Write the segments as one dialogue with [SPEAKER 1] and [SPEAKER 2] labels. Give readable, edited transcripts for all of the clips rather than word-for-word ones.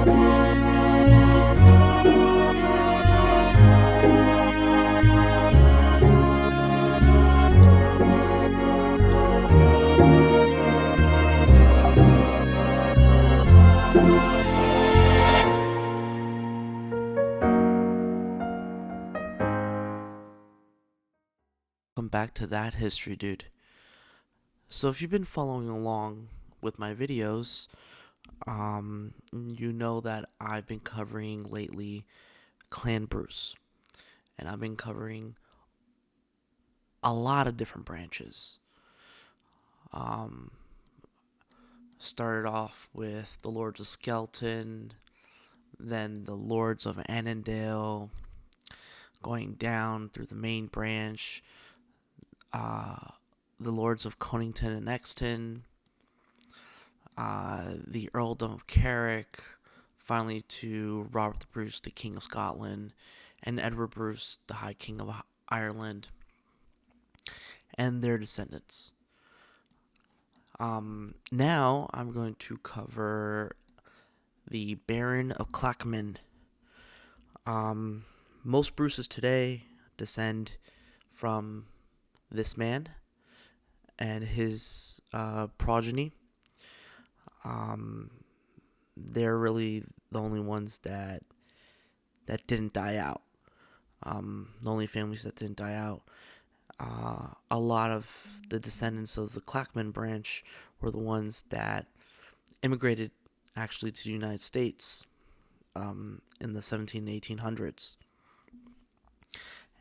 [SPEAKER 1] Welcome back to That History Dude. So if you've been following along with my videos, you know that I've been covering lately Clan Bruce, and I've been covering a lot of different branches. Started off with the Lords of Skelton, then the Lords of Annandale, going down through the main branch, the Lords of Conington and Exton, the Earldom of Carrick, finally to Robert the Bruce, the King of Scotland, and Edward Bruce, the High King of Ireland, and their descendants. Now I'm going to cover the Baron of Clackmannan. Most Bruces today descend from this man and his progeny. They're really the only ones that didn't die out. The only families that didn't die out. A lot of the descendants of the Clackmannan branch were the ones that immigrated actually to the United States in the 17 and 1800s.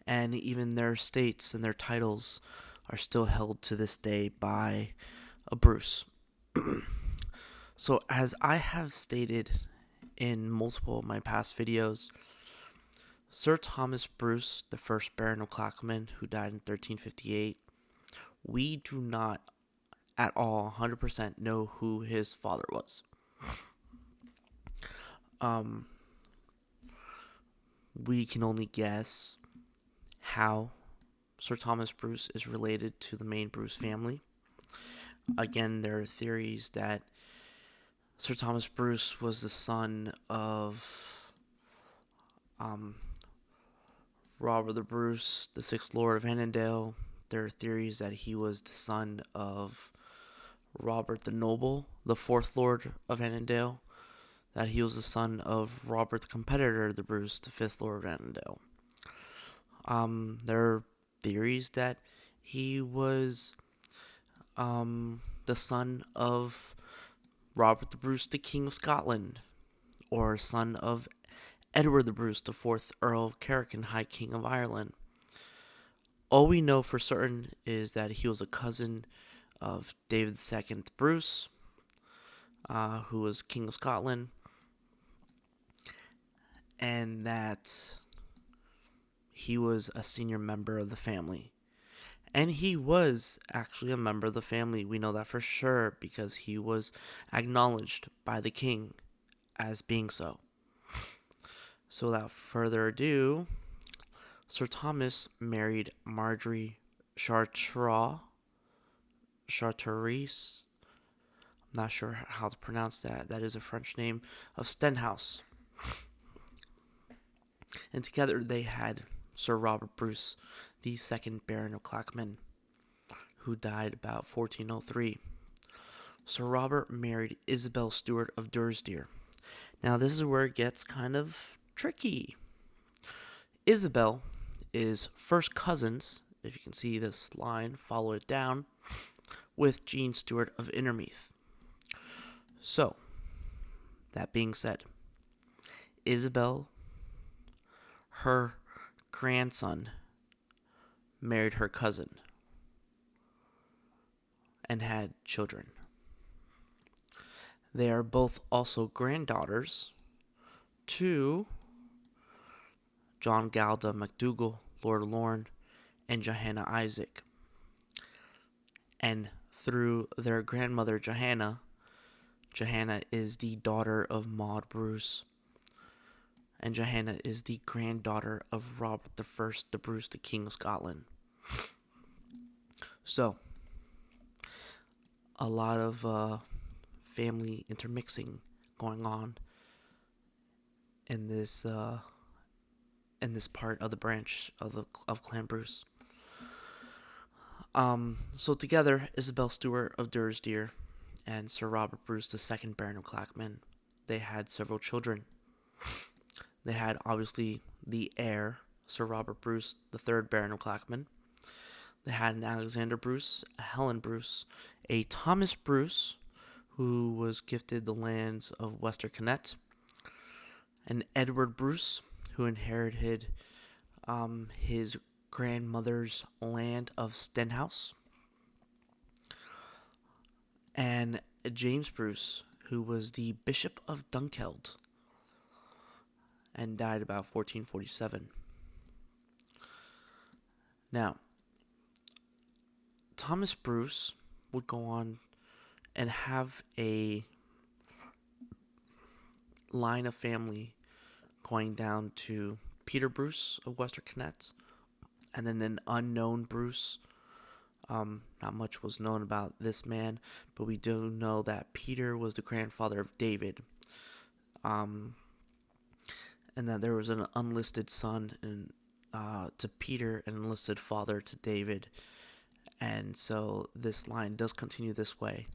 [SPEAKER 1] And even their estates and their titles are still held to this day by a Bruce. So as I have stated in multiple of my past videos, Sir Thomas Bruce, the first Baron of Clackmannan, who died in 1358, we do not at all 100% know who his father was. We can only guess how Sir Thomas Bruce is related to the main Bruce family. Again, there are theories that Sir Thomas Bruce was the son of Robert the Bruce, the 6th Lord of Annandale. There are theories that he was the son of Robert the Noble, the 4th Lord of Annandale. That he was the son of Robert the Competitor, the Bruce, the 5th Lord of Annandale. There are theories that he was the son of Robert the Bruce, the King of Scotland, or son of Edward the Bruce, the 4th Earl of Carrick and High King of Ireland. All we know for certain is that he was a cousin of David II Bruce, who was King of Scotland, and that he was a senior member of the family. And he was actually a member of the family. We know that for sure because he was acknowledged by the king as being so. So without further ado, Sir Thomas married Marjorie Chartres. I'm not sure how to pronounce that. That is a French name, of Stenhouse. And together they had Sir Robert Bruce, the 2nd Baron of Clackmannan, who died about 1403. Sir Robert married Isabel Stewart of Dursley. Now this is where it gets kind of tricky. Isabel is first cousins, if you can see this line, follow it down, with Jean Stewart of Innermeath. So, that being said, Isabel, her grandson, married her cousin and had children. They are both also granddaughters to John Galda MacDougall, Lord of Lorne, and Johanna Isaac. And through their grandmother Johanna is the daughter of Maud Bruce, and Johanna is the granddaughter of Robert I the Bruce, the King of Scotland. So, a lot of family intermixing going on in this part of the branch of Clan Bruce. So together, Isabel Stewart of Durrisdeer and Sir Robert Bruce, the second Baron of Clackmannan, they had several children. They had obviously the heir, Sir Robert Bruce, the third Baron of Clackmannan. They had an Alexander Bruce, a Helen Bruce, a Thomas Bruce, who was gifted the lands of Wester Kennet, an Edward Bruce, who inherited his grandmother's land of Stenhouse, and James Bruce, who was the Bishop of Dunkeld and died about 1447. Now, Thomas Bruce would go on and have a line of family going down to Peter Bruce of Wester Kennet, and then an unknown Bruce. Not much was known about this man, but we do know that Peter was the grandfather of David, and that there was an unlisted son to Peter, an enlisted father to David, and so this line does continue this way.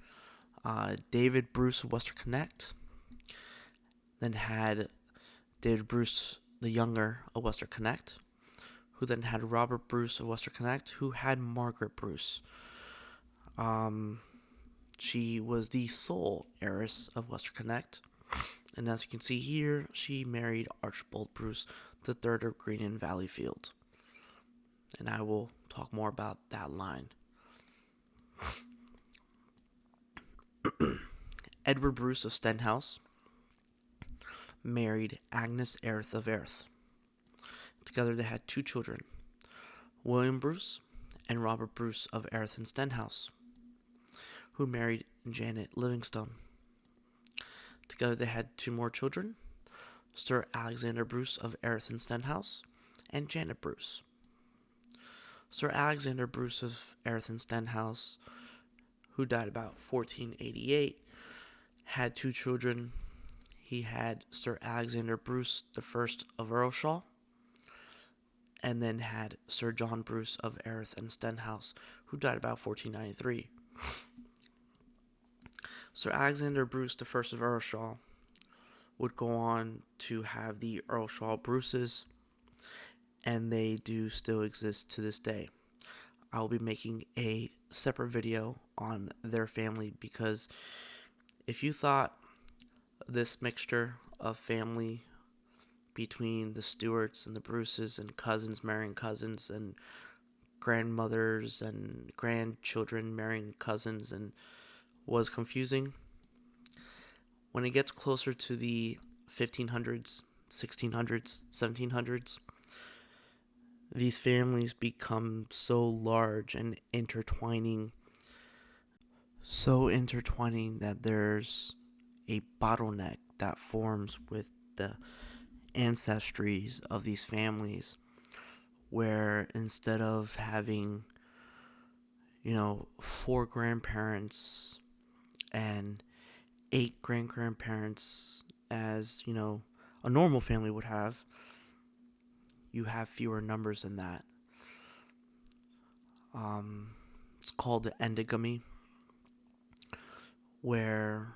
[SPEAKER 1] David Bruce of Wester Kennet then had David Bruce the younger of Wester Kennet, who then had Robert Bruce of Wester Kennet, who had Margaret Bruce. She was the sole heiress of Wester Kennet, and as you can see here, she married Archibald Bruce, the third of Green and Valleyfield. And I will talk more about that line. Edward Bruce of Stenhouse married Agnes Airth of Airth. Together they had two children, William Bruce and Robert Bruce of Airth and Stenhouse, who married Janet Livingstone. Together they had two more children, Sir Alexander Bruce of Airth and Stenhouse and Janet Bruce. Sir Alexander Bruce of Airth and Stenhouse, who died about 1488, had two children. He had Sir Alexander Bruce, the first of Earlshaw, and then had Sir John Bruce of Airth and Stenhouse, who died about 1493. Sir Alexander Bruce, the first of Earlshaw, would go on to have the Earlshaw Bruces, and they do still exist to this day. I will be making a separate video on their family, because if you thought this mixture of family between the Stuarts and the Bruces and cousins marrying cousins and grandmothers and grandchildren marrying cousins and was confusing, when it gets closer to the 1500s, 1600s, 1700s, these families become so large and intertwining that there's a bottleneck that forms with the ancestries of these families, where instead of having 4 grandparents and 8 great-grandparents as a normal family would have, you have fewer numbers than that. It's called endogamy, where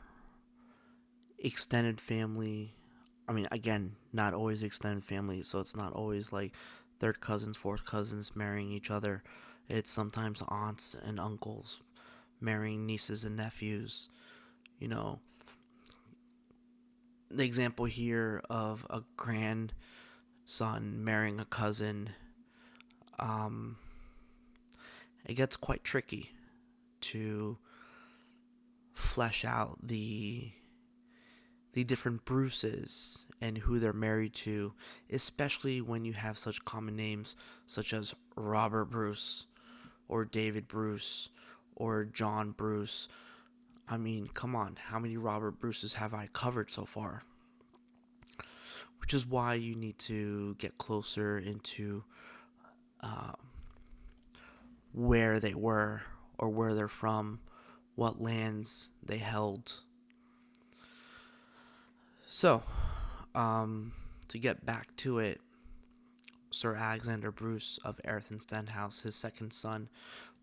[SPEAKER 1] extended family, again, not always extended family, so it's not always like third cousins, fourth cousins marrying each other. It's sometimes aunts and uncles marrying nieces and nephews. The example here of a grandson marrying a cousin, it gets quite tricky to flesh out the different Bruces and who they're married to, especially when you have such common names such as Robert Bruce or David Bruce or John Bruce. Come on, how many Robert Bruces have I covered so far? Which is why you need to get closer into where they were or where they're from, what lands they held. So, to get back to it, Sir Alexander Bruce of Erith and Stenhouse, his second son,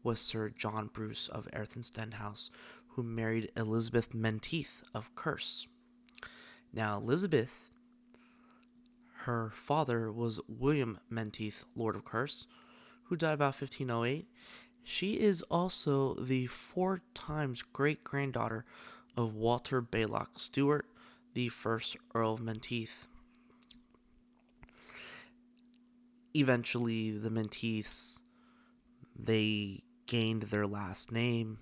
[SPEAKER 1] was Sir John Bruce of Erith and Stenhouse, who married Elizabeth Menteith of Kerse. Now, Elizabeth, her father was William Menteith, Lord of Kerse, who died about 1508. She is also the 4 times great-granddaughter of Walter Baylock Stewart, the first Earl of Menteith. Eventually, the Menteiths, they gained their last name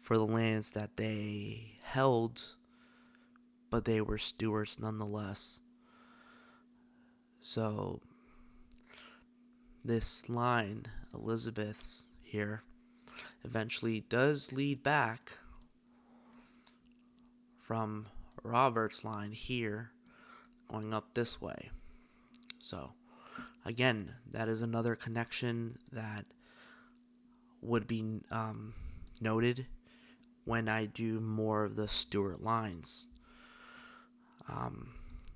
[SPEAKER 1] for the lands that they held, but they were Stuarts nonetheless. So, this line, Elizabeth's here, eventually does lead back from Robert's line here, going up this way. So, again, that is another connection that would be noted when I do more of the Stuart lines.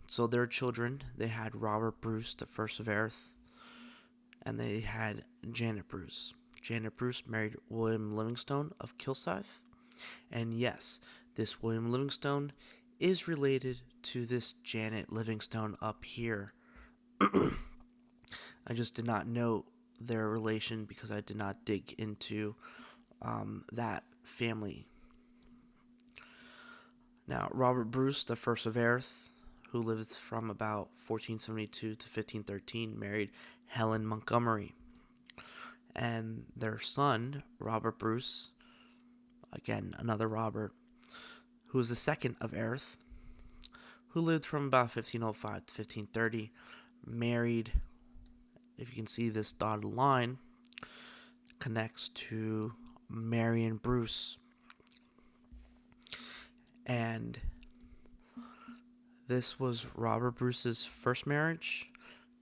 [SPEAKER 1] So their children, they had Robert Bruce, the first of Erith, and they had Janet Bruce. Janet Bruce married William Livingstone of Kilsyth, and yes, this William Livingstone is related to this Janet Livingstone up here. I just did not know their relation because I did not dig into that family. Now, Robert Bruce, the first of Erith, who lived from about 1472 to 1513, married Helen Montgomery. And their son, Robert Bruce, again, another Robert, who was the second of Erith, who lived from about 1505 to 1530, married, if you can see this dotted line, connects to Marion Bruce. And this was Robert Bruce's first marriage,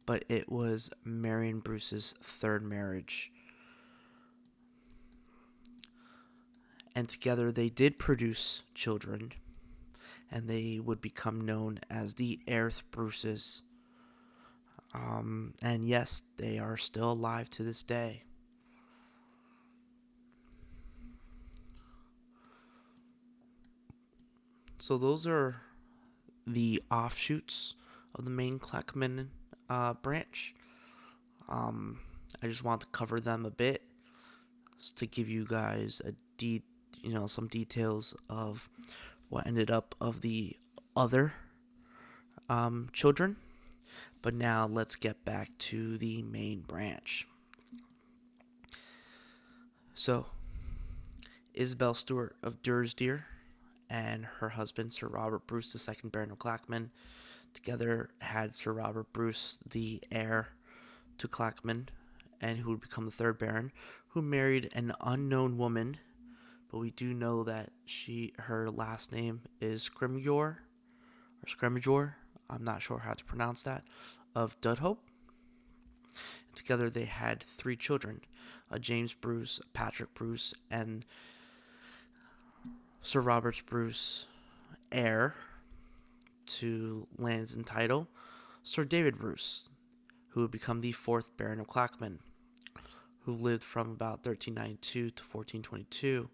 [SPEAKER 1] but it was Marion Bruce's third marriage. And together they did produce children, and they would become known as the Erith Bruces. And yes, they are still alive to this day. So those are the offshoots of the main Clackmannan branch. I just want to cover them a bit to give you guys some details of what ended up of the other children. But now let's get back to the main branch. So, Isabel Stewart of Durrisdeer and her husband, Sir Robert Bruce, the second Baron of Clackmannan, together had Sir Robert Bruce, the heir to Clackmannan, and who would become the third Baron, who married an unknown woman, but we do know that her last name is Scrimgeour. I'm not sure how to pronounce that, of Dudhope. Together they had 3 children, James Bruce, Patrick Bruce, and Sir Robert Bruce, heir to lands and title, Sir David Bruce, who would become the 4th Baron of Clackmannan, who lived from about 1392 to 1422,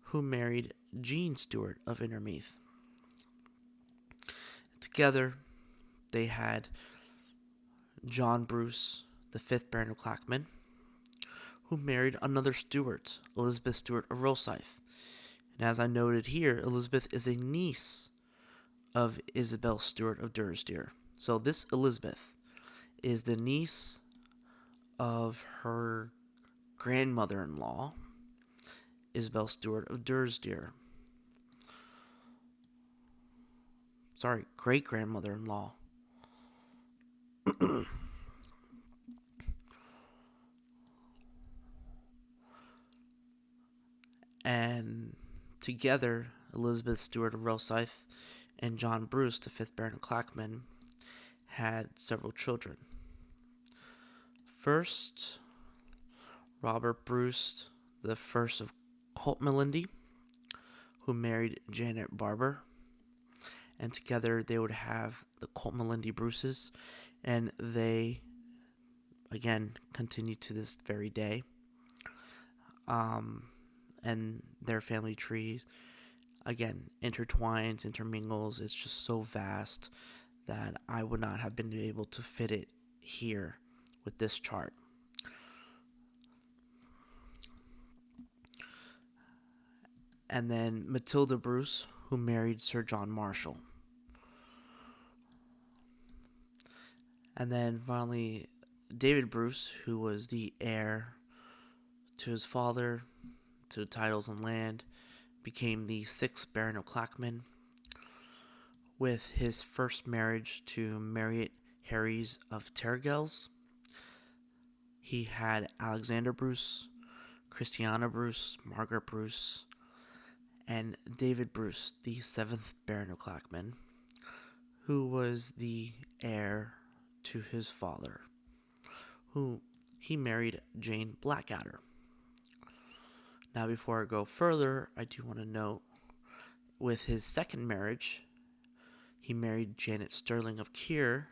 [SPEAKER 1] who married Jean Stewart of Innermeath. Together, they had John Bruce, the 5th Baron of Clackmannan, who married another Stewart, Elizabeth Stewart of Rosyth. And as I noted here, Elizabeth is a niece of Isabel Stewart of Durrisdeer. So this Elizabeth is the niece of her grandmother-in-law, Isabel Stewart of Durrisdeer. Sorry, great-grandmother-in-law. And together, Elizabeth Stewart of Rosyth and John Bruce, the 5th Baron of Clackmannan, had several children. First, Robert Bruce, the first of Coltmelindy, who married Janet Barber. and together they would have the Clackmannan Bruces, and they, again, continue to this very day. And their family tree, again, intertwines, intermingles. It's just so vast that I would not have been able to fit it here with this chart. And then Matilda Bruce, who married Sir John Marshall. And then finally, David Bruce, who was the heir to his father, to the titles and land, became the 6th Baron of Clackmannan, with his first marriage to Marriott Harries of Tergels. He had Alexander Bruce, Christiana Bruce, Margaret Bruce, and David Bruce, the 7th Baron of Clackmannan, who was the heir to his father, who he married Jane Blackadder. Now, before I go further, I do want to note, with his second marriage, he married Janet Sterling of Keir,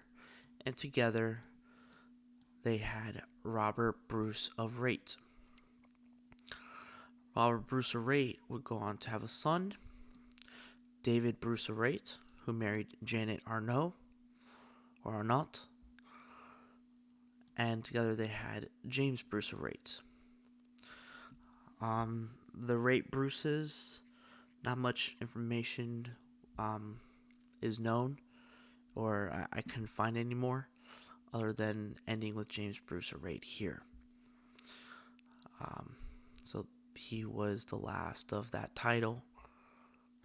[SPEAKER 1] and together they had Robert Bruce of Rate. Robert Bruce of Rate would go on to have a son, David Bruce of Rate, who married Janet Arnault, and together they had James Bruce of Rate. The Rate Bruces, not much information is known, or I couldn't find any more, other than ending with James Bruce of Rate here. So he was the last of that title,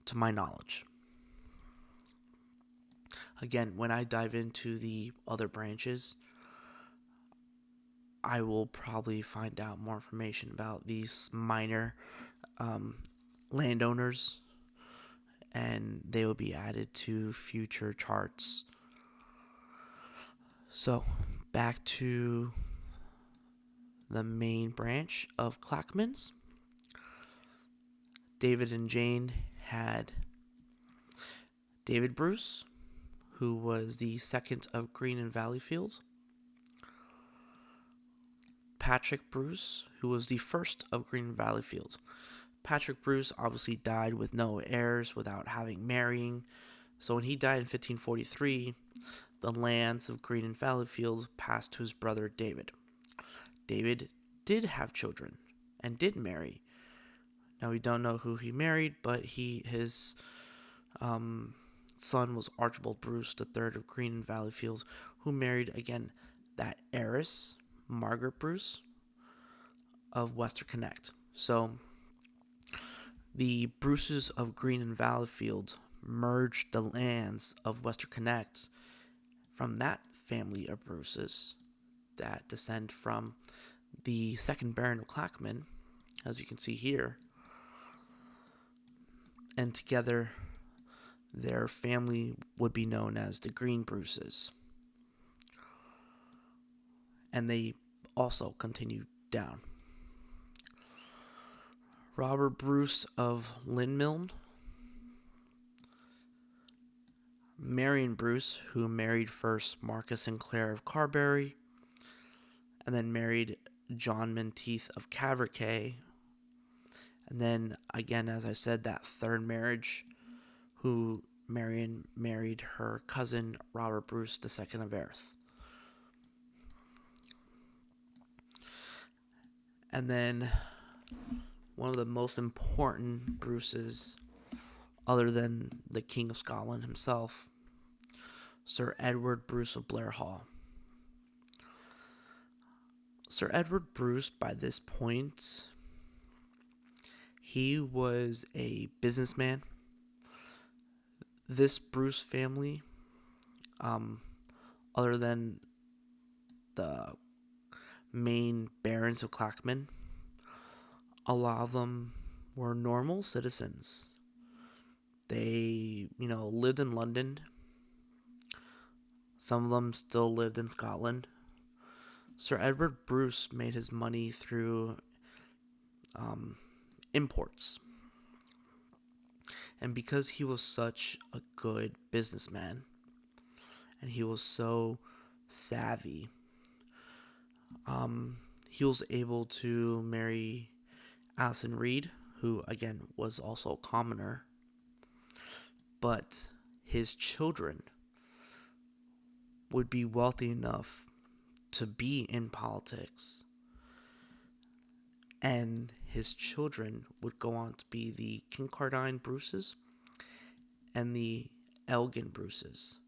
[SPEAKER 1] to my knowledge. Again, when I dive into the other branches, I will probably find out more information about these minor landowners, and they will be added to future charts. So, back to the main branch of Clackmannans. David and Jane had David Bruce, who was the 2nd of Green and Valleyfield. Patrick Bruce, who was the 1st of Green and Valleyfield. Patrick Bruce obviously died with no heirs, without having marrying. So when he died in 1543, the lands of Green and Valleyfield passed to his brother David. David did have children and did marry. Now we don't know who he married, but his son was Archibald Bruce, the 3rd of Green and Valleyfield, who married, again, that heiress, Margaret Bruce of Wester Connect. So the Bruces of Green and Valleyfield merged the lands of Wester Connect from that family of Bruces that descend from the 2nd Baron of Clackmannan, as you can see here. And together, their family would be known as the Green Bruces. And they also continued down. Robert Bruce of Lynmiln, Marion Bruce, who married first Marcus and Clare of Carberry, and then married John Menteith of Cavercay. And then, again, as I said, that 3rd marriage, who Marion married her cousin, Robert Bruce, the 2nd of Airth. And then one of the most important Bruces, other than the King of Scotland himself, Sir Edward Bruce of Blair Hall. Sir Edward Bruce, by this point, he was a businessman. This Bruce family, other than the main barons of Clackmannan, a lot of them were normal citizens. They, lived in London. Some of them still lived in Scotland. Sir Edward Bruce made his money through imports. And because he was such a good businessman and he was so savvy, he was able to marry Alison Reed, who again was also a commoner, but his children would be wealthy enough to be in politics, and his children would go on to be the Kincardine Bruces and the Elgin Bruces.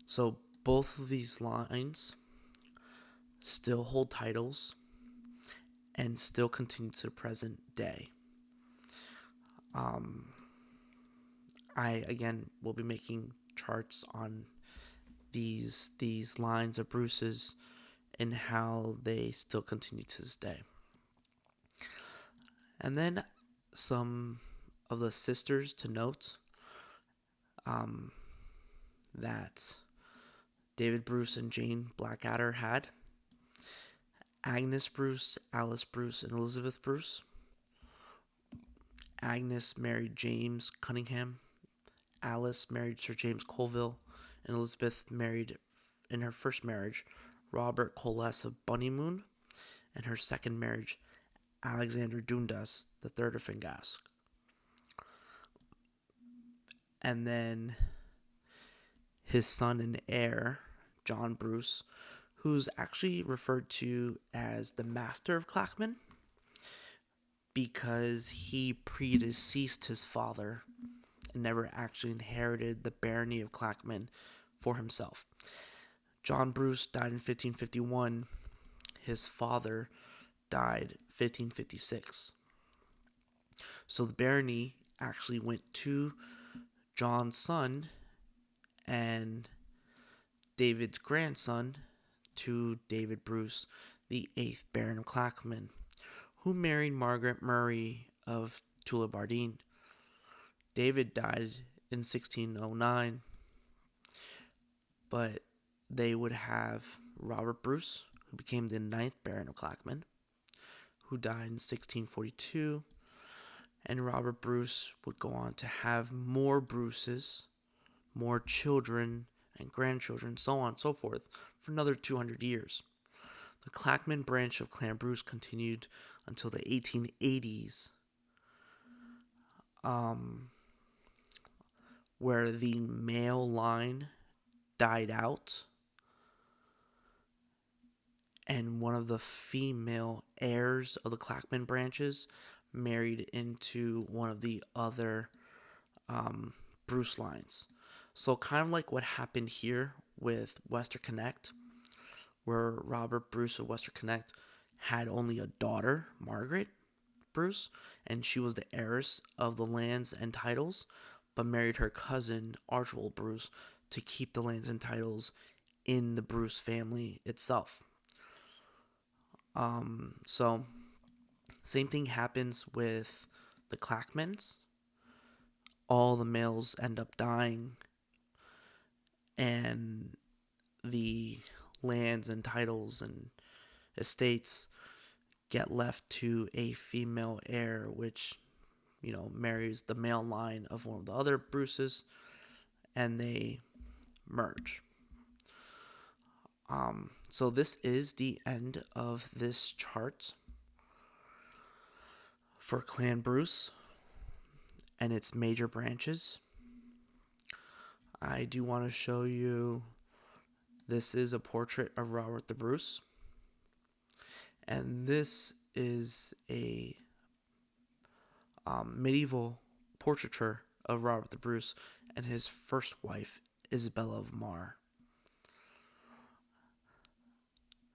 [SPEAKER 1] So both of these lines still hold titles and still continue to the present day. I again will be making charts on these lines of Bruces and how they still continue to this day. And then some of the sisters to note that David Bruce and Jane Blackadder had: Agnes Bruce, Alice Bruce, and Elizabeth Bruce. Agnes married James Cunningham, Alice married Sir James Colville, and Elizabeth married, in her first marriage, Robert Coles of Bunnymoon, and her second marriage, Alexander Dundas, the third of Fingask. And then his son and heir, John Bruce, who's actually referred to as the Master of Clackmannan because he predeceased his father and never actually inherited the barony of Clackmannan for himself. John Bruce died in 1551. His father died 1556. So the barony actually went to John's son and David's grandson, to David Bruce, the 8th Baron of Clackmannan, who married Margaret Murray of Tullibardine. David died in 1609, but they would have Robert Bruce, who became the 9th Baron of Clackmannan, who died in 1642, and Robert Bruce would go on to have more Bruces, more children and grandchildren, so on and so forth, for another 200 years. The Clackmannan branch of Clan Bruce continued until the 1880s, where the male line died out, and one of the female heirs of the Clackmannan branches married into one of the other Bruce lines. So kind of like what happened here with Wester Connect, where Robert Bruce of Wester Connect had only a daughter, Margaret Bruce, and she was the heiress of the lands and titles, but married her cousin, Archibald Bruce, to keep the lands and titles in the Bruce family itself. So same thing happens with the Clackmannans. All the males end up dying, and the lands and titles and estates get left to a female heir, which, marries the male line of one of the other Bruces, and they merge. So this is the end of this chart for Clan Bruce and its major branches. I do want to show you, this is a portrait of Robert the Bruce, and this is a medieval portraiture of Robert the Bruce and his first wife, Isabella of Mar.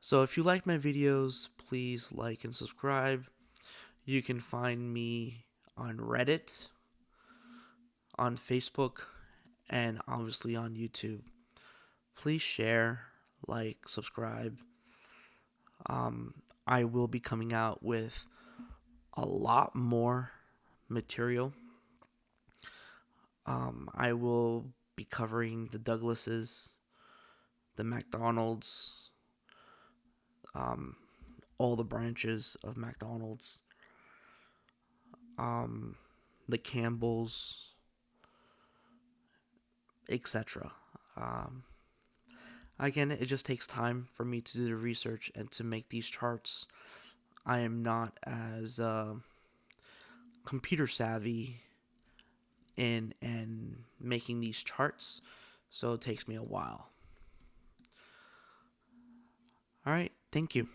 [SPEAKER 1] So if you like my videos, please like and subscribe. You can find me on Reddit, on Facebook, and obviously on YouTube. Please share, like, subscribe. I will be coming out with a lot more material. I will be covering the Douglases, the MacDonalds, all the branches of MacDonald's, the Campbells, etc. Um, Again, it just takes time for me to do the research and to make these charts. I am not as computer savvy in and making these charts, so it takes me a while. All right, thank you.